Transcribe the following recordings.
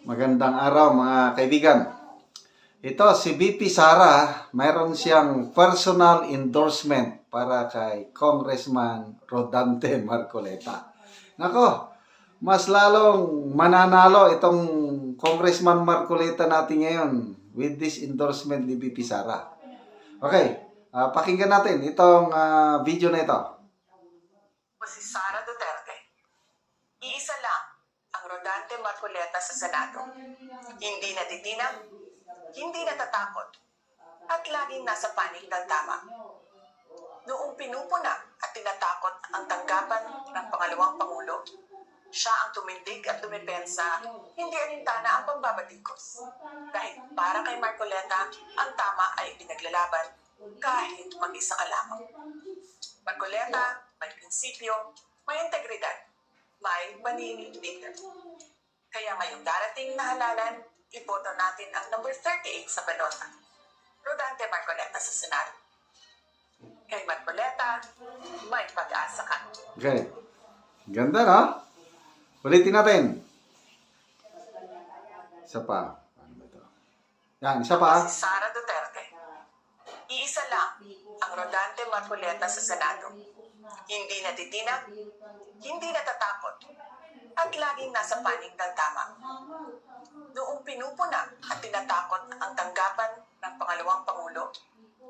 Magandang araw mga kaibigan. Ito si VP Sara, mayroon siyang personal endorsement para kay Congressman Rodante Marcoleta. Nako, mas lalong mananalo itong Congressman Marcoleta natin ngayon with this endorsement ni VP Sara. Okay, pakinggan natin itong video na ito. Si Sara Duterte. Iisa lang ang Rodante Marcoleta sa Senado. Hindi natitinag, hindi natatakot, at laging nasa panig ng tama. Noong pinupuna at tinatakot ang tanggapan ng pangalawang Pangulo, siya ang tumindig at dumepensa, hindi alintana ang pambabatikos. Dahil para kay Marcoleta, ang tama ay pinaglalaban kahit mag-isa ka lamang. Marcoleta, may prinsipyo, may integridad, may paninindigan. Kaya ngayong darating na halalan, iboto natin ang number 38 sa balota. Rodante Marcoleta sa Senado. Kay Marcoleta, may pag-asa ka. Okay. Ganda, no? Ulitin natin. Isa pa. Ano ba ito? Yan, isa pa. Si Sara Duterte. Iisa lang ang Rodante Marcoleta sa Senado. Hindi natitinag, hindi natatakot, at laging nasa panig ng tama. Noong pinupuna at tinatakot ang tanggapan ng pangalawang Pangulo,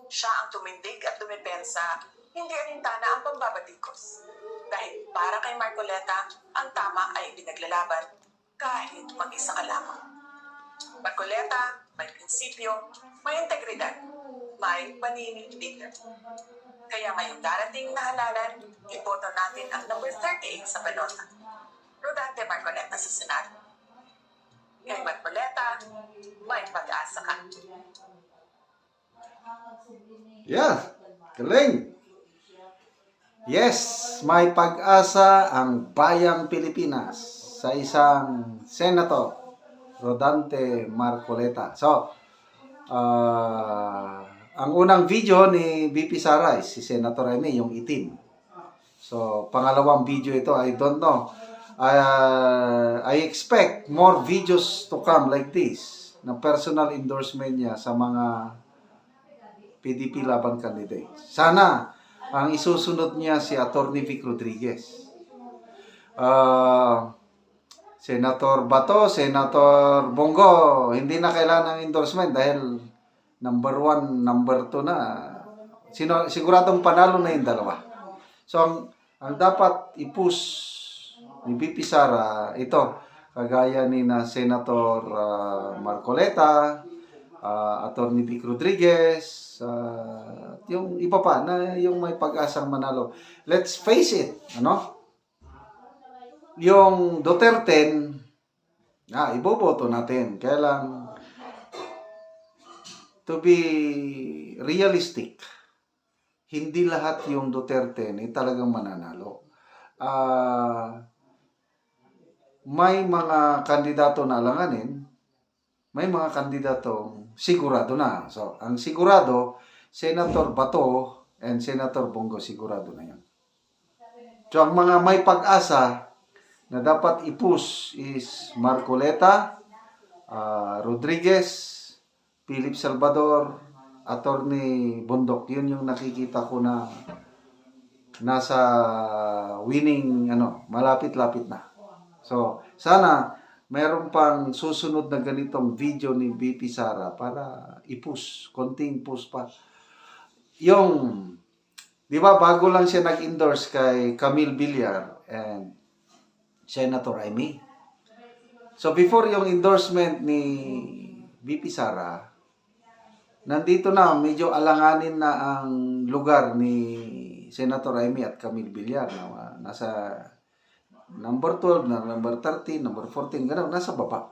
siya ang tumindig at dumepensa, hindi alintana ang pambabatikos. Dahil para kay Marcoleta, ang tama ay pinaglalaban kahit mag-isa ka lamang. Marcoleta, may prinsipyo, may integridad, may paninindigan. Kaya ngayong darating na halalan, iboto natin ang number 38 sa balota. Rodante Marcoleta sa Senado. Kay Marcoleta, may pag-asa ka. Yeah, galing. Yes, may pag-asa ang bayang Pilipinas sa isang senator, Rodante Marcoleta. So, ang unang video ni VP Sara si Senator Amy, yung itim. So, pangalawang video ito, I don't know. I expect more videos to come like this na personal endorsement niya sa mga PDP laban candidates. Sana ang isusunod niya si Atty. Vic Rodriguez. Senator Bato, Senator Bongo, hindi na kailangan ng endorsement dahil number 1, number 2 na. Siguradong panalo na yung dalawa. So, ang dapat i-push ni VP Sara, ito, kagaya ni na Senator Marcoleta, Atty. Vic Rodriguez, yung iba pa na yung may pag-asang manalo. Let's face it, ano? Yung Duterte, iboboto natin. Kaya lang, to be realistic, hindi lahat yung Duterte ni talagang mananalo. May mga kandidato na alanganin, may mga kandidatong sigurado na. So, ang sigurado, Senator Bato and Senator Bongo, sigurado na yan. So, ang mga may pag-asa na dapat i-push is Marcoleta, Rodriguez, Philip Salvador, Attorney Bondok. Yun yung nakikita ko na nasa winning, malapit-lapit na. So, sana mayroon pang susunod na ganitong video ni VP Sara para i-push, konting push pa. Yung, di ba, bago lang siya nag-endorse kay Camille Villar and Senator Amy. So, before yung endorsement ni VP Sara, nandito na, medyo alanganin na ang lugar ni Senator Amy at Camille Villar. Nasa number 12, number 13, number 14, gano'n, nasa baba.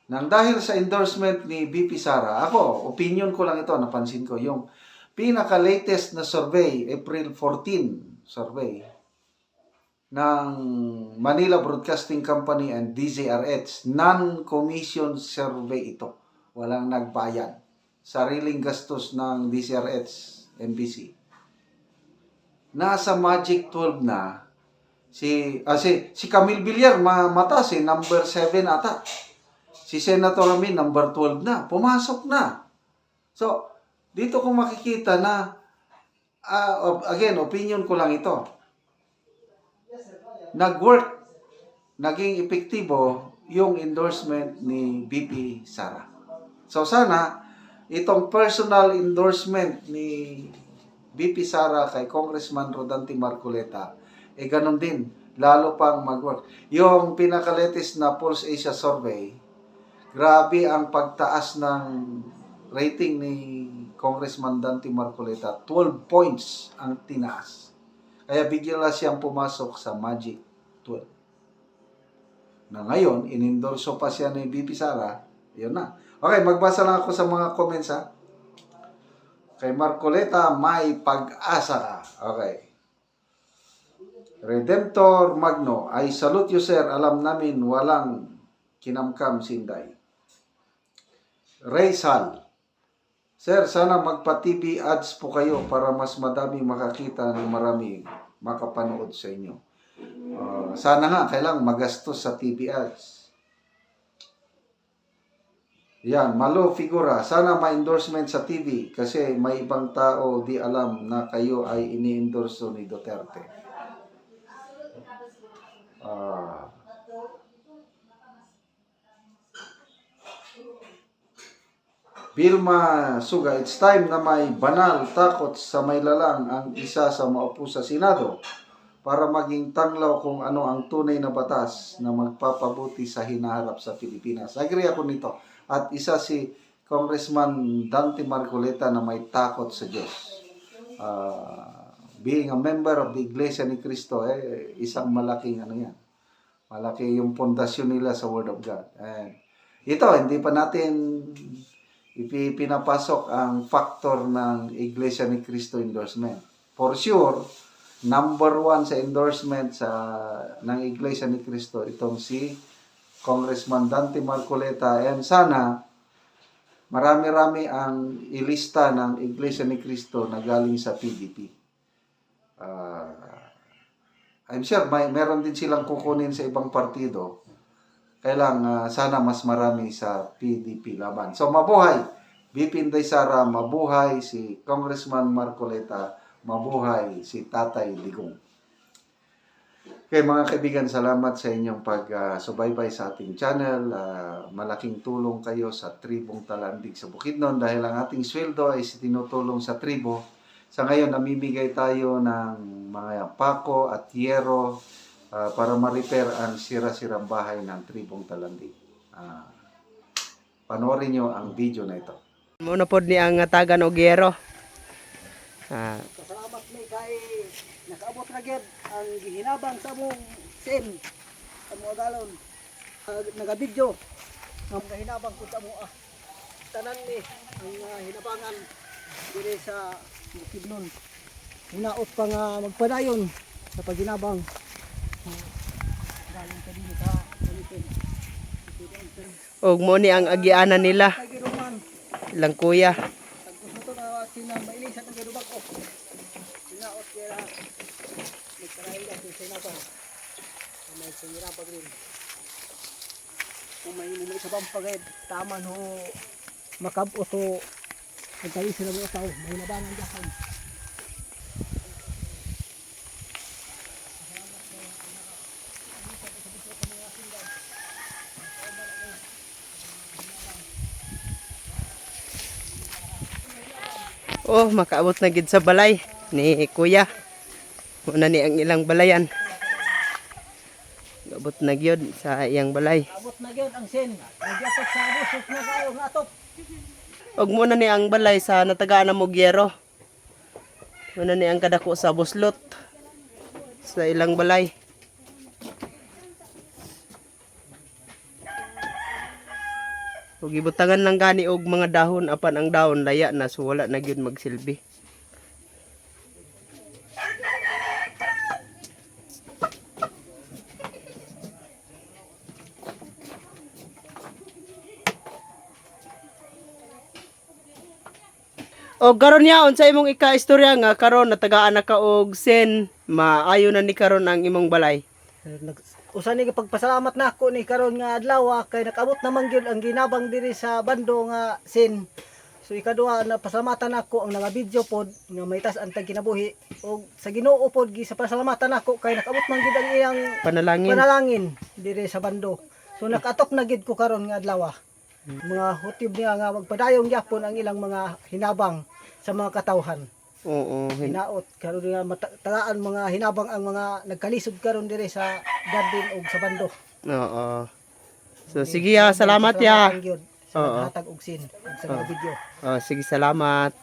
Nang dahil sa endorsement ni VP Sara, ako, opinion ko lang ito, napansin ko, yung pinaka-latest na survey, April 14 survey, ng Manila Broadcasting Company and DZRH, non-commission survey ito. Walang nagbayad. Sariling gastos ng DZRH, NBC. Nasa Magic 12 na Si Camille Villar mataas number 7 ata. Si Senator Amin number 12 na, pumasok na. So, dito ko makikita na again, opinion ko lang ito. Nag-work, naging epektibo yung endorsement ni VP Sara. So sana itong personal endorsement ni VP Sara kay Congressman Rodante Marcoleta ganun din, lalo pang mag-work. Yung pinaka-latest na Pulse Asia survey, grabe ang pagtaas ng rating ni Congressman Dante Marcoleta, 12 points ang tinaas. Kaya bigla siyang pumasok sa Magic 12. Na ngayon, inendorso pa siya ni VP Sara, yun na. Okay, magbasa lang ako sa mga comments ha. Kay Marcoleta, may pag-asa ka. Okay. Redemptor Magno, I salute you sir. Alam namin walang kinamkam sinday. Ray Sal, sir, sana magpa-TV ads po kayo para mas madami makakita ng marami makapanood sa inyo. Sana nga, kailang magastos sa TV ads. Yan, Malo Figura, sana ma-endorsement sa TV kasi may ibang tao di alam na kayo ay ini-endorso ni Duterte. Vilma Suga, it's time na may banal takot sa may lalang ang isa sa maupo sa Senado para maging tanglaw kung ano ang tunay na batas na magpapabuti sa hinaharap sa Pilipinas. Agree ako nito. At isa si Congressman Dante Marcoleta na may takot sa Diyos. Being a member of the Iglesia ni Cristo, isang malaking yan. Malaki yung pundasyon nila sa Word of God. Ito, hindi pa natin ipinapasok ang factor ng Iglesia ni Cristo endorsement. For sure, number 1 sa endorsement ng Iglesia ni Cristo, itong si Congressman Dante Marcoleta. And sana, marami-rami ang ilista ng Iglesia ni Cristo na galing sa PDP. I'm sure meron din silang kukunin sa ibang partido. Kailang sana mas marami sa PDP laban. So mabuhay VP Inday Sara, mabuhay si Congressman Marcoleta, mabuhay si Tatay Digong. Okay mga kaibigan, salamat sa inyong pagsubaybay sa ating channel. Malaking tulong kayo sa tribong Talandig sa Bukidnon dahil ang ating sweldo ay tinutulong sa tribo. Sa ngayon, namimigay tayo ng mga pako at yero para ma-repair ang sira-sirang bahay ng tribong Talandig. Panoorin nyo ang video na ito. Muna po ni ang tagan og yero. Salamat ni kay nakaabot na gyud ang gihinabang sa mong sin sa mga galon. Naga-video ang gahinabang ko sa mga tanan ni ang hinabangan diri sa Bukidnon. Hinaot pa nga magpadayon sa paghinabang. Galing ka din sa Og mo ni ang agianan nila. Ilang kuya. gusto to na sila mailisan ang gadubag ko. Hinaot kaya nagtarayin ka sa sinabang. May sinirapag rin. Kung may sabang pagay, tama no makabot o nagtayo sila mga tao, may nabangan dyan. Oh, makaabot na gid sa balay ni kuya. Muna ni ang ilang balayan. Abot na gyud sa iyang balay. Abot na gyud ang sin. Nagyapot sa abos na kayo nga atop. Og muna ni ang balay sa natagaan na Mogyero. Muna ni ang kadako sa buslot sa ilang balay. Og gibutangan lang gani og mga dahon apan ang dahon laya na so wala na gyud magsilbi. O karon niya unsa imong ika-istorya nga karon natagaan na ka og sen maayo na ni karon ang imong balay. Usa ni pagpasalamat nako ni karon nga adlaw kay nakabot naman gyud ang ginabang diri sa bando nga sin. So ikaduha na pasalamatan nako ang nagabidyo pod nga may tas antang kinabuhi og sa Ginoo pod gi sa pasalamatan nako kay nakabot man gyud ang iyang Panalangin. diri sa bando. So nakatok na gid ko karon nga adlaw. Mga hutib niya nga magpadayong gyapon ang ilang mga hinabang sa mga katawhan. Oo. Hinaot karon nga tagaan mga hinabang ang mga nagkalisod karon diri sa garden og sa bando. Oo. So sige salamat ya. Pasalamatan gyud sa Oo. hatag og sin ug sa mga video. Oh, sige salamat.